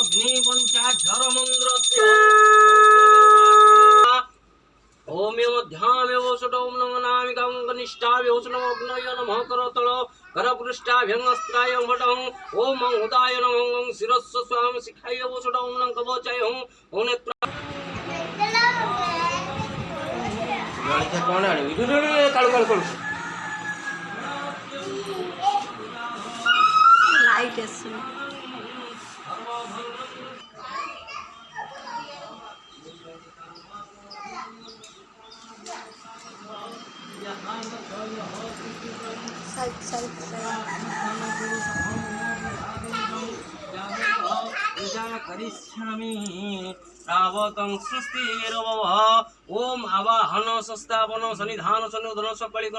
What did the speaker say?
अग्निपञ्चाक्षर मन्त्रस्य ओम मध्यामेव सुटो नमः नामिकं कनिष्ठाभ्यो नमोऽग्नय नमः करतल करपृष्ठाभ्यङ्गस्त्राय भटं ओम उदाय नमः शिरस्व स्वाम शिखाय सुटो नमः कवचाय ओम नेत्र गाड़ी कौन आनी कालू कालू कालू लाइट আছে साइड करिष्यामि रावतं स्वस्तिर्भवः ओम आवाहन संस्थापन सन्निधान सन्निधन सकलिक